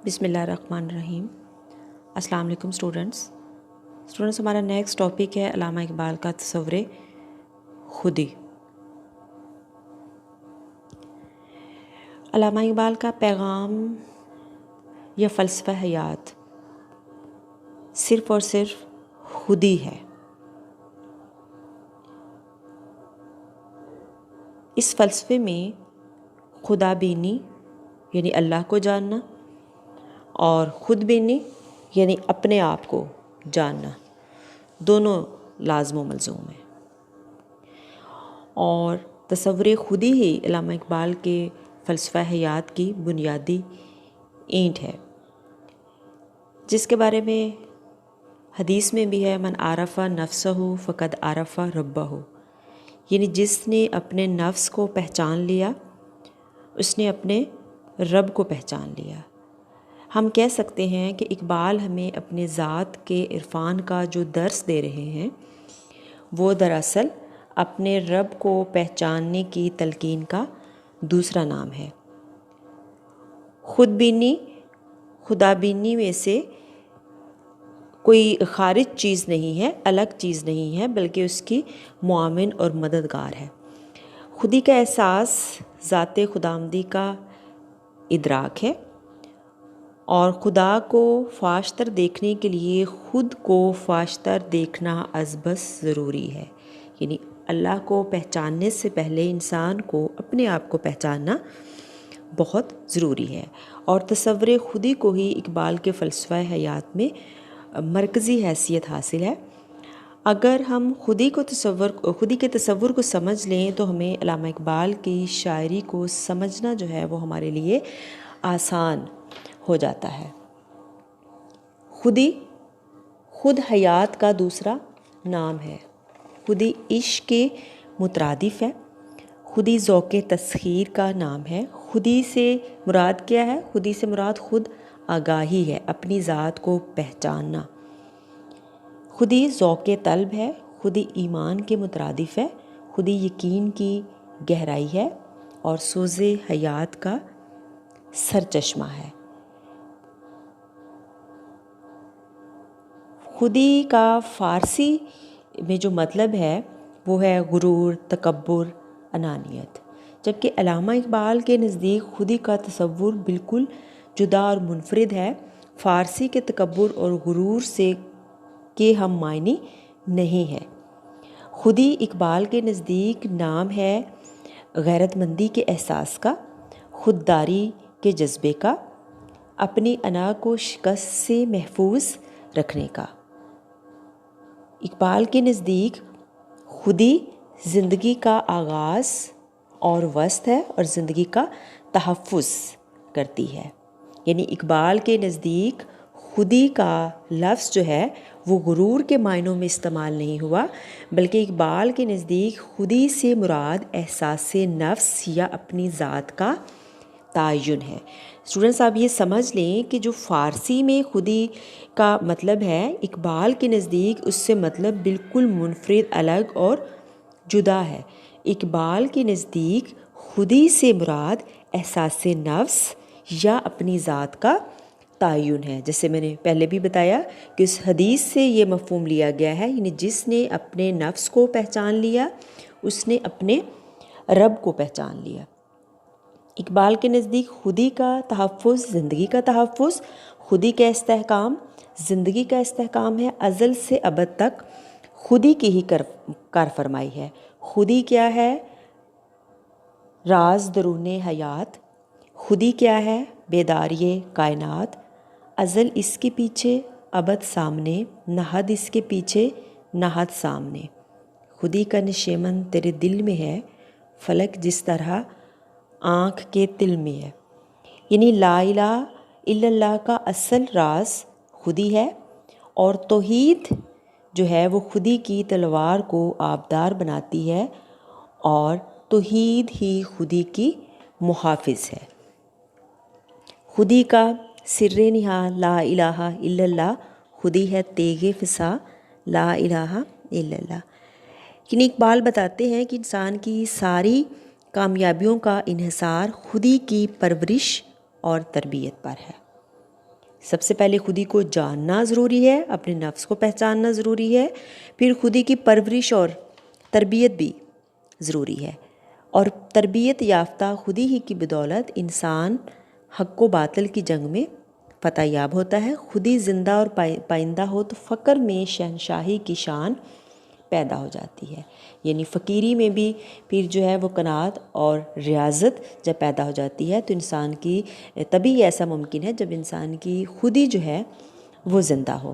بسم اللہ الرحمن الرحیم۔ السلام علیکم اسٹوڈنٹس، ہمارا نیکسٹ ٹاپک ہے علامہ اقبال کا تصور خودی۔ علامہ اقبال کا پیغام یا فلسفہ حیات صرف اور صرف خودی ہے۔ اس فلسفے میں خدا بینی یعنی اللہ کو جاننا اور خود بینی یعنی اپنے آپ کو جاننا دونوں لازم و ملزوم ہیں، اور تصور خودی ہی علامہ اقبال کے فلسفہ حیات کی بنیادی اینٹ ہے، جس کے بارے میں حدیث میں بھی ہے، من عرف نفسہ فقد عرف ربہ، یعنی جس نے اپنے نفس کو پہچان لیا اس نے اپنے رب کو پہچان لیا۔ ہم کہہ سکتے ہیں کہ اقبال ہمیں اپنے ذات کے عرفان کا جو درس دے رہے ہیں وہ دراصل اپنے رب کو پہچاننے کی تلقین کا دوسرا نام ہے۔ خود بینی خدا بینی میں سے کوئی خارج چیز نہیں ہے، الگ چیز نہیں ہے، بلکہ اس کی معاون اور مددگار ہے۔ خودی کا احساس ذات خداوندی کا ادراک ہے، اور خدا کو فاشتر دیکھنے کے لیے خود کو فاشتر دیکھنا از بس ضروری ہے، یعنی اللہ کو پہچاننے سے پہلے انسان کو اپنے آپ کو پہچاننا بہت ضروری ہے، اور تصور خودی کو ہی اقبال کے فلسفہ حیات میں مرکزی حیثیت حاصل ہے۔ اگر ہم خودی کے تصور کو سمجھ لیں تو ہمیں علامہ اقبال کی شاعری کو سمجھنا جو ہے وہ ہمارے لیے آسان ہو جاتا ہے۔ خودی خود حیات کا دوسرا نام ہے، خودی عشق کے مترادف ہے، خودی ذوق تسخیر کا نام ہے۔ خودی سے مراد کیا ہے؟ خودی سے مراد خود آگاہی ہے، اپنی ذات کو پہچاننا۔ خودی ذوق طلب ہے، خودی ایمان کے مترادف ہے، خودی یقین کی گہرائی ہے اور سوز حیات کا سرچشمہ ہے۔ خودی کا فارسی میں جو مطلب ہے وہ ہے غرور، تکبر، انانیت، جبکہ علامہ اقبال کے نزدیک خودی کا تصور بالکل جدا اور منفرد ہے، فارسی کے تکبر اور غرور سے کے ہم معنی نہیں ہے۔ خودی اقبال کے نزدیک نام ہے غیرت مندی کے احساس کا، خودداری کے جذبے کا، اپنی انا کو شکست سے محفوظ رکھنے کا۔ اقبال کے نزدیک خودی زندگی کا آغاز اور وسط ہے اور زندگی کا تحفظ کرتی ہے، یعنی اقبال کے نزدیک خودی کا لفظ جو ہے وہ غرور کے معنوں میں استعمال نہیں ہوا، بلکہ اقبال کے نزدیک خودی سے مراد احساس نفس یا اپنی ذات کا تعین ہے۔ اسٹوڈنٹس آپ یہ سمجھ لیں کہ جو فارسی میں خودی کا مطلب ہے، اقبال کے نزدیک اس سے مطلب بالکل منفرد، الگ اور جدا ہے۔ اقبال کے نزدیک خودی سے مراد احساس نفس یا اپنی ذات کا تعین ہے، جیسے میں نے پہلے بھی بتایا کہ اس حدیث سے یہ مفہوم لیا گیا ہے، یعنی جس نے اپنے نفس کو پہچان لیا اس نے اپنے رب کو پہچان لیا۔ اقبال کے نزدیک خودی کا تحفظ زندگی کا تحفظ، خودی کا استحکام زندگی کا استحکام ہے، ازل سے ابد تک خودی کی ہی کار فرمائی ہے۔ خودی کیا ہے؟ راز درون حیات۔ خودی کیا ہے؟ بیداری کائنات۔ ازل اس کے پیچھے، ابد سامنے، نہد اس کے پیچھے، نہد سامنے۔ خودی کا نشیمن تیرے دل میں ہے، فلک جس طرح آنکھ کے تل میں ہے، یعنی لا الہ الا اللہ کا اصل راز خودی ہے، اور توحید جو ہے وہ خودی کی تلوار کو آبدار بناتی ہے، اور توحید ہی خودی کی محافظ ہے۔ خودی کا سر نہا لا الہ الا اللہ، خودی ہے تیغ فسا لا الہ الا اللہ۔ یعنی اقبال بتاتے ہیں کہ انسان کی ساری کامیابیوں کا انحصار خودی کی پرورش اور تربیت پر ہے۔ سب سے پہلے خودی کو جاننا ضروری ہے، اپنے نفس کو پہچاننا ضروری ہے، پھر خودی کی پرورش اور تربیت بھی ضروری ہے، اور تربیت یافتہ خودی ہی کی بدولت انسان حق و باطل کی جنگ میں فتح یاب ہوتا ہے۔ خودی زندہ اور پائندہ ہو تو فقر میں شہنشاہی کی شان پیدا ہو جاتی ہے، یعنی فقیری میں بھی پھر جو ہے وہ قناعت اور ریاضت جب پیدا ہو جاتی ہے تو انسان کی تبھی ایسا ممکن ہے جب انسان کی خودی جو ہے وہ زندہ ہو۔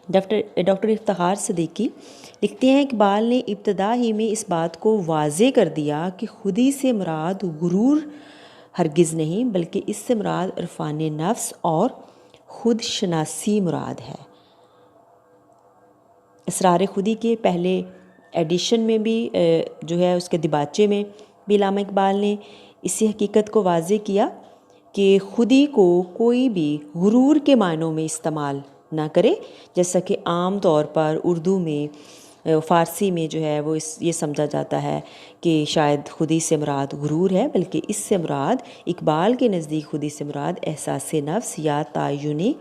ڈاکٹر افتخار صدیقی لکھتے ہیں، اقبال نے ابتدا ہی میں اس بات کو واضح کر دیا کہ خودی سے مراد غرور ہرگز نہیں، بلکہ اس سے مراد عرفان نفس اور خود شناسی مراد ہے۔ اسرار خودی کے پہلے ایڈیشن میں بھی جو ہے اس کے دیباچے میں بھی علامہ اقبال نے اسی حقیقت کو واضح کیا کہ خودی کو کوئی بھی غرور کے معنوں میں استعمال نہ کرے، جیسا کہ عام طور پر اردو میں فارسی میں جو ہے وہ یہ سمجھا جاتا ہے کہ شاید خودی سے مراد غرور ہے، بلکہ اس سے مراد اقبال کے نزدیک خودی سے مراد احساس نفس یا تعین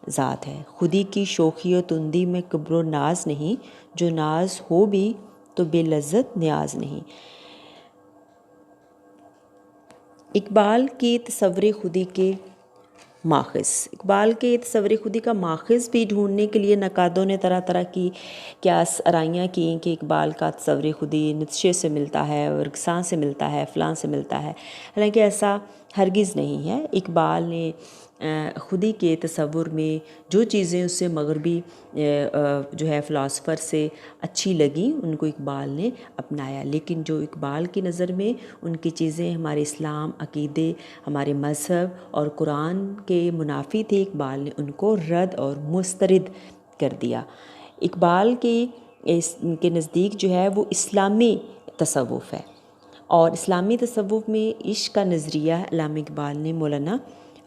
ذات ہے۔ خودی کی شوخی و تندی میں کبر و ناز نہیں، جو ناز ہو بھی تو بے لذت نیاز نہیں۔ اقبال کے تصور خودی کے ماخذ، اقبال کے تصور خودی کا ماخذ بھی ڈھونڈنے کے لیے نقادوں نے طرح طرح کی قیاس آرائیاں کیں کہ اقبال کا تصور خودی نیتشے سے ملتا ہے، ارکساں سے ملتا ہے، فلاں سے ملتا ہے، حالانکہ ایسا ہرگز نہیں ہے۔ اقبال نے خودی کے تصور میں جو چیزیں اس سے مغربی جو ہے فلاسفر سے اچھی لگیں ان کو اقبال نے اپنایا، لیکن جو اقبال کی نظر میں ان کی چیزیں ہمارے اسلام، عقیدے، ہمارے مذہب اور قرآن کے منافی تھے، اقبال نے ان کو رد اور مسترد کر دیا۔ اقبال کے نزدیک جو ہے وہ اسلامی تصوف ہے، اور اسلامی تصوف میں عشق کا نظریہ علامہ اقبال نے مولانا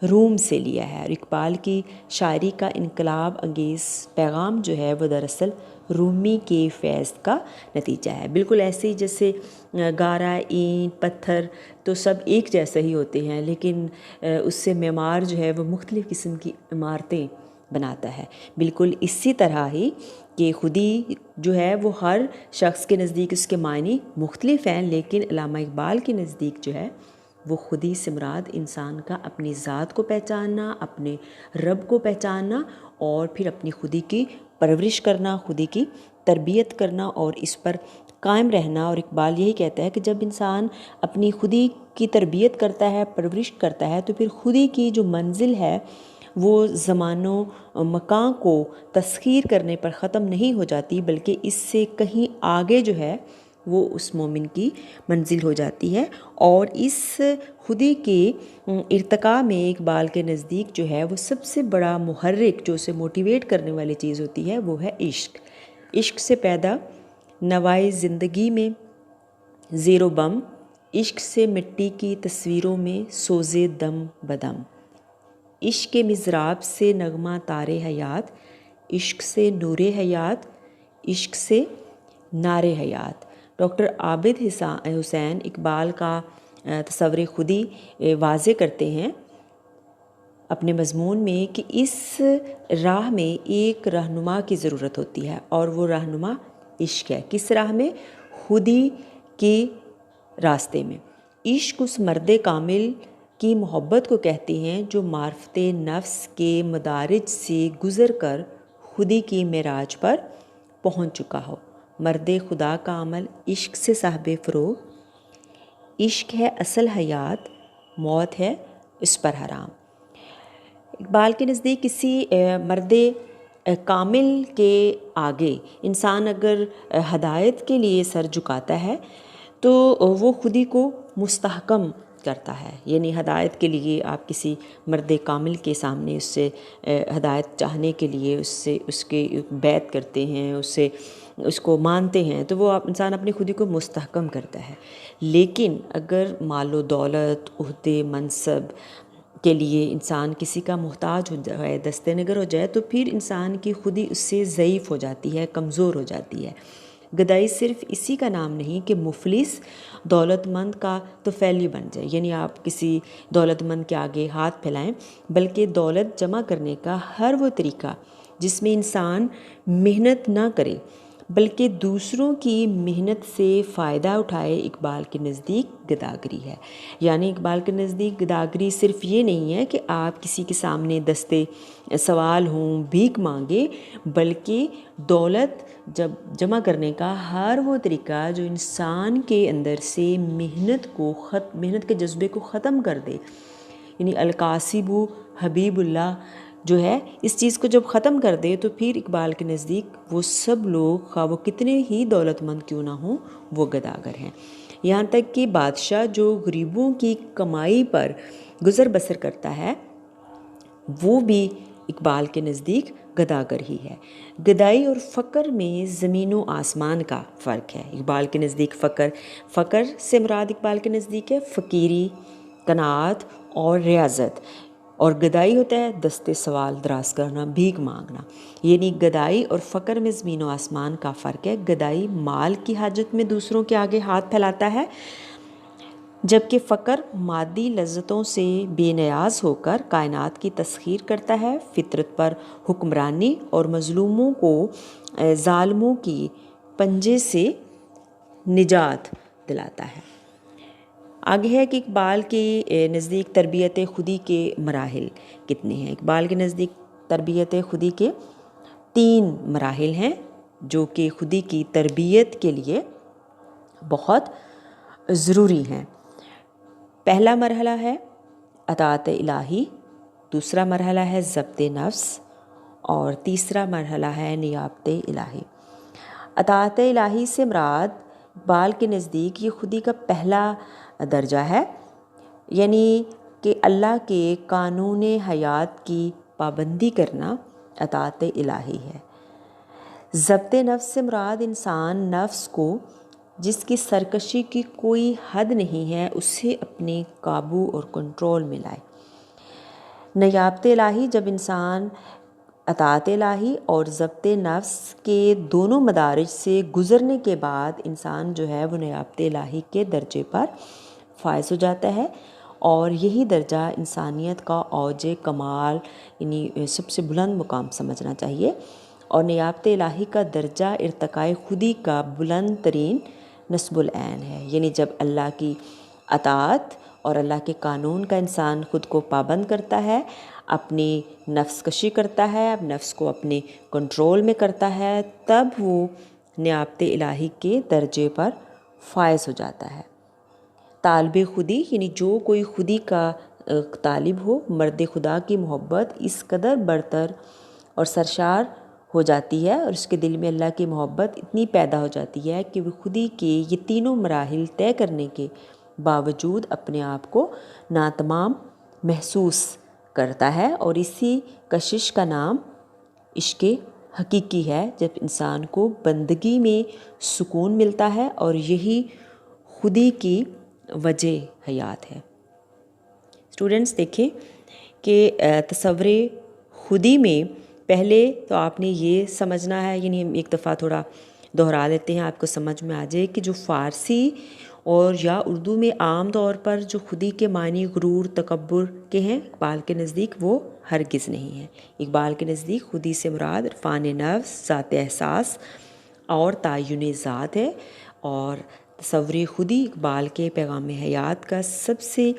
روم سے لیا ہے، اور اقبال کی شاعری کا انقلاب انگیز پیغام جو ہے وہ دراصل رومی کے فیض کا نتیجہ ہے۔ بالکل ایسے ہی جیسے گارا، اینٹ، پتھر تو سب ایک جیسے ہی ہوتے ہیں، لیکن اس سے معمار جو ہے وہ مختلف قسم کی عمارتیں بناتا ہے۔ بالکل اسی طرح ہی کہ خودی جو ہے وہ ہر شخص کے نزدیک اس کے معنی مختلف ہیں، لیکن علامہ اقبال کے نزدیک جو ہے وہ خودی سے مراد انسان کا اپنی ذات کو پہچاننا، اپنے رب کو پہچاننا، اور پھر اپنی خودی کی پرورش کرنا، خودی کی تربیت کرنا اور اس پر قائم رہنا۔ اور اقبال یہی کہتا ہے کہ جب انسان اپنی خودی کی تربیت کرتا ہے، پرورش کرتا ہے، تو پھر خودی کی جو منزل ہے وہ زمان و مکان کو تسخیر کرنے پر ختم نہیں ہو جاتی، بلکہ اس سے کہیں آگے جو ہے وہ اس مومن کی منزل ہو جاتی ہے۔ اور اس خودی کے ارتقاء میں اقبال کے نزدیک جو ہے وہ سب سے بڑا محرک جو اسے موٹیویٹ کرنے والی چیز ہوتی ہے وہ ہے عشق۔ عشق سے پیدا نوائے زندگی میں زیر و بم، عشق سے مٹی کی تصویروں میں سوزے دم بدم، عشق کے مضراب سے نغمہ تار حیات، عشق سے نور حیات، عشق سے نار حیات۔ ڈاکٹر عابد حسین اقبال کا تصور خودی واضح کرتے ہیں اپنے مضمون میں کہ اس راہ میں ایک رہنما کی ضرورت ہوتی ہے، اور وہ رہنما عشق ہے۔ کس راہ میں؟ خودی کے راستے میں۔ عشق اس مرد کامل کی محبت کو کہتے ہیں جو معرفت نفس کے مدارج سے گزر کر خودی کی معراج پر پہنچ چکا ہو۔ مرد خدا کا عمل عشق سے صاحب فروغ، عشق ہے اصل حیات، موت ہے اس پر حرام۔ اقبال کے نزدیک کسی مرد کامل کے آگے انسان اگر ہدایت کے لیے سر جھکاتا ہے تو وہ خودی کو مستحکم کرتا ہے، یعنی ہدایت کے لیے آپ کسی مرد کامل کے سامنے اس سے ہدایت چاہنے کے لیے اس کے بیعت کرتے ہیں، اس کو مانتے ہیں، تو وہ انسان اپنی خودی کو مستحکم کرتا ہے۔ لیکن اگر مال و دولت، عہدے، منصب کے لیے انسان کسی کا محتاج ہو جائے، دست نگر ہو جائے، تو پھر انسان کی خودی اس سے ضعیف ہو جاتی ہے، کمزور ہو جاتی ہے۔ گدائی صرف اسی کا نام نہیں کہ مفلس دولت مند کا طفیلی بن جائے، یعنی آپ کسی دولت مند کے آگے ہاتھ پھیلائیں، بلکہ دولت جمع کرنے کا ہر وہ طریقہ جس میں انسان محنت نہ کرے بلکہ دوسروں کی محنت سے فائدہ اٹھائے، اقبال کے نزدیک گداگری ہے۔ یعنی اقبال کے نزدیک گداگری صرف یہ نہیں ہے کہ آپ کسی کے سامنے دستے سوال ہوں، بھیک مانگے، بلکہ دولت جب جمع کرنے کا ہر وہ طریقہ جو انسان کے اندر سے محنت کے جذبے کو ختم کر دے، یعنی القاسب حبیب اللہ جو ہے اس چیز کو جب ختم کر دے تو پھر اقبال کے نزدیک وہ سب لوگ خواہ وہ کتنے ہی دولت مند کیوں نہ ہوں وہ گداگر ہیں۔ یہاں تک کہ بادشاہ جو غریبوں کی کمائی پر گزر بسر کرتا ہے وہ بھی اقبال کے نزدیک گداگر ہی ہے۔ گدائی اور فقر میں زمین و آسمان کا فرق ہے۔ اقبال کے نزدیک فقر سے مراد اقبال کے نزدیک ہے فقیری، قناعت اور ریاضت، اور گدائی ہوتا ہے دستے سوال دراز کرنا، بھیک مانگنا۔ یعنی گدائی اور فقر میں زمین و آسمان کا فرق ہے۔ گدائی مال کی حاجت میں دوسروں کے آگے ہاتھ پھیلاتا ہے، جبکہ فقر مادی لذتوں سے بے نیاز ہو کر کائنات کی تسخیر کرتا ہے، فطرت پر حکمرانی اور مظلوموں کو ظالموں کی پنجے سے نجات دلاتا ہے۔ آگے ہے کہ اقبال کے نزدیک تربیت خودی کے مراحل کتنے ہیں۔ اقبال کے نزدیک تربیت خودی کے 3 مراحل ہیں جو کہ خودی کی تربیت کے لیے بہت ضروری ہیں۔ پہلا مرحلہ ہے اطاعت الہی، دوسرا مرحلہ ہے ضبط نفس، اور تیسرا مرحلہ ہے نیابت الہی۔ اطاعت الہی سے مراد اقبال کے نزدیک یہ خودی کا پہلا درجہ ہے، یعنی کہ اللہ کے قانون حیات کی پابندی کرنا اطاعت الہی ہے۔ ضبط نفس سے مراد انسان نفس کو جس کی سرکشی کی کوئی حد نہیں ہے اسے اپنے قابو اور کنٹرول میں لائے۔ نیابت الہی جب انسان اطاعت الہی اور ضبط نفس کے دونوں مدارج سے گزرنے کے بعد انسان جو ہے وہ نیابت الہی کے درجے پر فائز ہو جاتا ہے، اور یہی درجہ انسانیت کا اوج کمال یعنی سب سے بلند مقام سمجھنا چاہیے، اور نیابت الہی کا درجہ ارتقاء خودی کا بلند ترین نصب العین ہے، یعنی جب اللہ کی اطاعت اور اللہ کے قانون کا انسان خود کو پابند کرتا ہے، اپنی نفس کشی کرتا ہے، نفس کو اپنے کنٹرول میں کرتا ہے، تب وہ نیابت الہی کے درجے پر فائز ہو جاتا ہے۔ طالب خودی یعنی جو کوئی خودی کا طالب ہو، مرد خدا کی محبت اس قدر برتر اور سرشار ہو جاتی ہے اور اس کے دل میں اللہ کی محبت اتنی پیدا ہو جاتی ہے کہ وہ خودی کے یہ تینوں مراحل طے کرنے کے باوجود اپنے آپ کو ناتمام محسوس کرتا ہے، اور اسی کشش کا نام عشق حقیقی ہے، جب انسان کو بندگی میں سکون ملتا ہے، اور یہی خودی کی وجہ حیات ہے۔ اسٹوڈنٹس دیکھیں کہ تصور خودی میں پہلے تو آپ نے یہ سمجھنا ہے، یعنی ہم ایک دفعہ تھوڑا دہرا لیتے ہیں آپ کو سمجھ میں آ جائے کہ جو فارسی اور یا اردو میں عام طور پر جو خودی کے معنی غرور تکبر کے ہیں، اقبال کے نزدیک وہ ہرگز نہیں ہیں۔ اقبال کے نزدیک خودی سے مراد عرفان نفس، ذات احساس اور تعین ذات ہے، اور تصور خودی اقبال کے پیغام حیات کا سب سے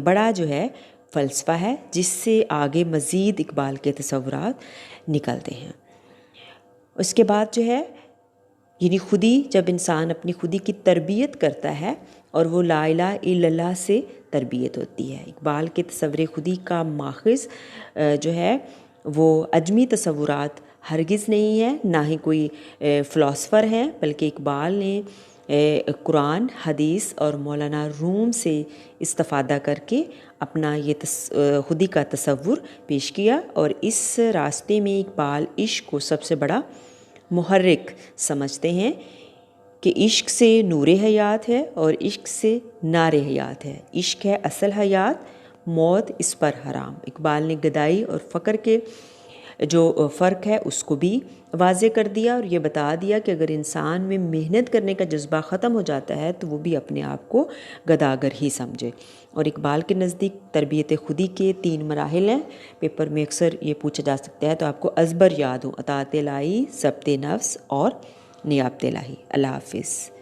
بڑا جو ہے فلسفہ ہے، جس سے آگے مزید اقبال کے تصورات نکلتے ہیں۔ اس کے بعد جو ہے یعنی خودی جب انسان اپنی خودی کی تربیت کرتا ہے اور وہ لا الہ الا اللہ سے تربیت ہوتی ہے۔ اقبال کے تصور خودی کا ماخذ جو ہے وہ عجمی تصورات ہرگز نہیں ہے، نہ ہی کوئی فلاسفر ہیں، بلکہ اقبال نے قرآن، حدیث اور مولانا روم سے استفادہ کر کے اپنا یہ خودی کا تصور پیش کیا، اور اس راستے میں اقبال عشق کو سب سے بڑا محرک سمجھتے ہیں کہ عشق سے نور حیات ہے اور عشق سے نار حیات ہے، عشق ہے اصل حیات، موت اس پر حرام۔ اقبال نے گدائی اور فقر کے جو فرق ہے اس کو بھی واضح کر دیا، اور یہ بتا دیا کہ اگر انسان میں محنت کرنے کا جذبہ ختم ہو جاتا ہے تو وہ بھی اپنے آپ کو گداگر ہی سمجھے۔ اور اقبال کے نزدیک تربیت خودی کے 3 مراحل ہیں۔ پیپر میں اکثر یہ پوچھا جا سکتا ہے تو آپ کو ازبر یاد ہو: اطاعت الہی، ضبط نفس اور نیابت الہی۔ اللہ حافظ۔